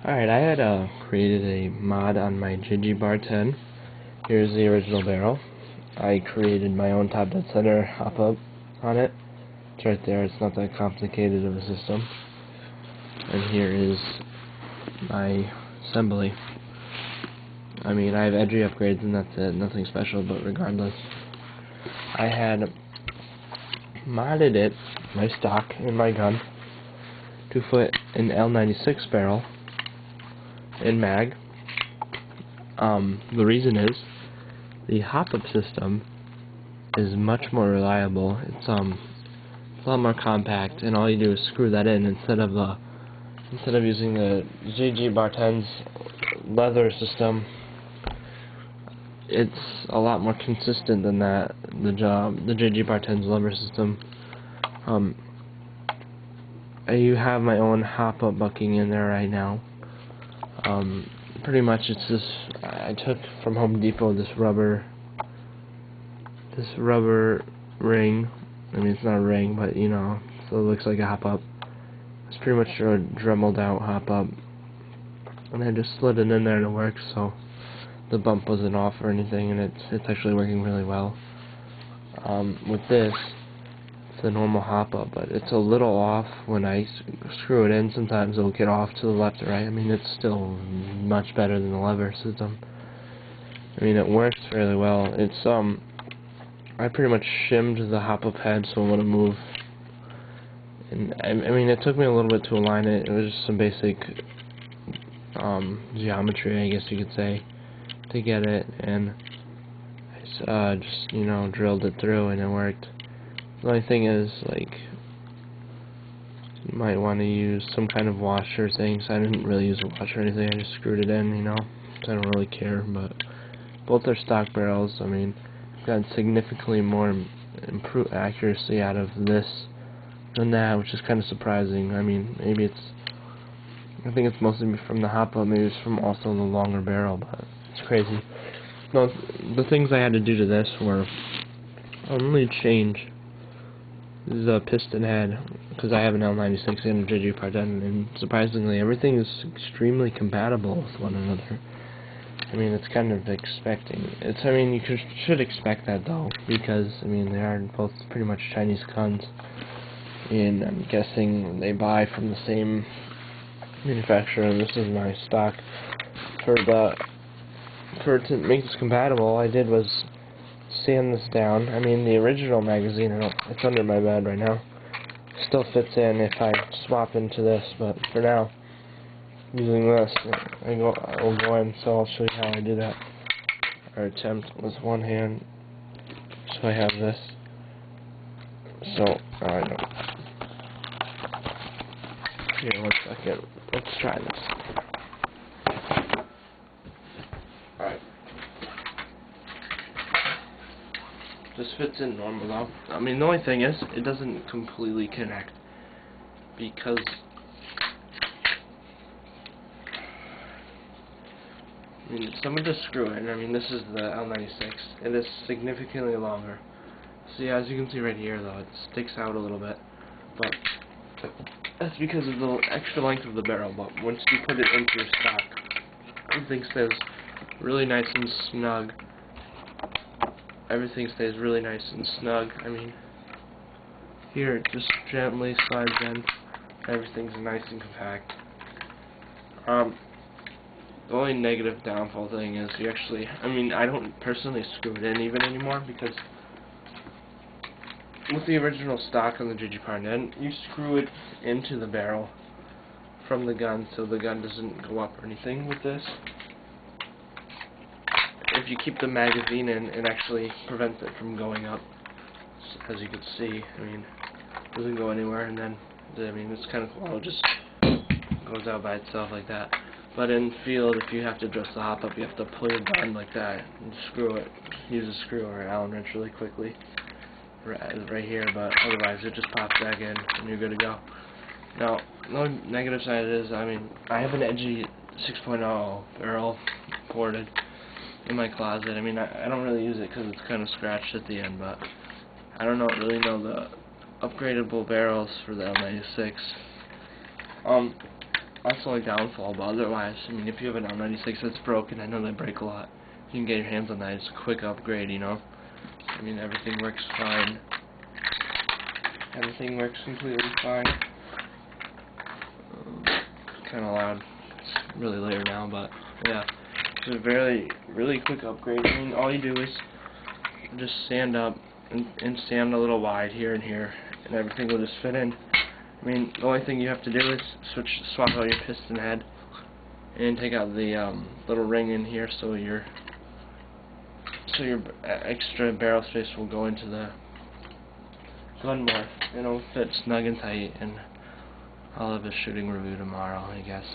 Alright, I had created a mod on my JG Bar 10. Here's the original barrel. I created my own top dead center hop-up on it. It's right there, it's not that complicated of a system. And here is my assembly. I mean, I have edgy upgrades and that's it, nothing special, but regardless. I had modded it, my stock in my gun, to fit an L96 barrel in mag. The reason is the hop-up system is much more reliable. It's a lot more compact, and all you do is screw that in instead of using the JG Bar 10's leather system. It's a lot more consistent than that. The JG Bar 10's leather system. You have my own hop-up bucking in there right now. Pretty much it's this, I took from Home Depot this rubber ring. I mean, it's not a ring, but you know, so it looks like a hop-up. It's pretty much a dremeled out hop-up, and I just slid it in there and it works, so the bump wasn't off or anything, and it's actually working really well. With this, it's a normal hop-up, but it's a little off when I screw it in. Sometimes it'll get off to the left or right. I mean, it's still much better than the lever system. I mean, it works fairly well. It's I pretty much shimmed the hop-up head so it wouldn't move. And I mean, it took me a little bit to align it. It was just some basic geometry, I guess you could say, to get it, and I just, you know, drilled it through and it worked. The only thing is, like, you might want to use some kind of washer thing, so I didn't really use a washer or anything, I just screwed it in, you know, so I don't really care, but both are stock barrels. I mean, I've got significantly more improved accuracy out of this than that, which is kind of surprising. I mean, maybe I think it's mostly from the hop-up, maybe it's from also the longer barrel, but it's crazy. No, the things I had to do to this were only change the piston head, because I have an L96 and a JG Bar 10, and surprisingly everything is extremely compatible with one another. I mean, it's kind of expecting. I mean, you should expect that though, because I mean they are both pretty much Chinese guns, and I'm guessing they buy from the same manufacturer. And this is my stock. To make this compatible, all I did was sand this down. I mean, the original magazine, it's under my bed right now, still fits in if I swap into this, but for now, using this, I'll go in, so I'll show you how I do that, or attempt with one hand. So I have this, so, I don't know. Here, 1 second, let's try this. Alright. This fits in normal though. I mean, the only thing is, it doesn't completely connect, because I mean, someone just screw it in. I mean, this is the L96. It is significantly longer. See, as you can see right here though, it sticks out a little bit, but that's because of the extra length of the barrel. But once you put it into your stock, everything stays really nice and snug. Everything stays really nice and snug. I mean, here it just gently slides in. Everything's nice and compact. The only negative downfall thing is you actually, I mean, I don't personally screw it in even anymore, because with the original stock on the JG Bar 10, you screw it into the barrel from the gun so the gun doesn't go up or anything. With this, if you keep the magazine in, it actually prevents it from going up. As you can see, I mean, it doesn't go anywhere, and then, I mean, it's kind of cool, it just goes out by itself like that. But in field, if you have to adjust the hop-up, you have to pull your gun like that and screw it. Use a screw or an Allen wrench really quickly right here, but otherwise it just pops back in and you're good to go. Now, the only negative side is, I mean, I have an edgy 6.0 barrel ported in my closet. I mean, I don't really use it because it's kind of scratched at the end, but I don't really know the upgradable barrels for the L96. That's the only downfall, but otherwise, I mean, if you have an L96 that's broken, I know they break a lot. If you can get your hands on that, it's a quick upgrade, you know? I mean, everything works fine. Everything works completely fine. Kind of loud. It's really later now, but yeah. It's a really quick upgrade. I mean, all you do is just stand up and stand a little wide here and here, and everything will just fit in. I mean, the only thing you have to do is swap out your piston head and take out the little ring in here, so your extra barrel space will go into the gun more. It'll fit snug and tight, and I'll have a shooting review tomorrow, I guess.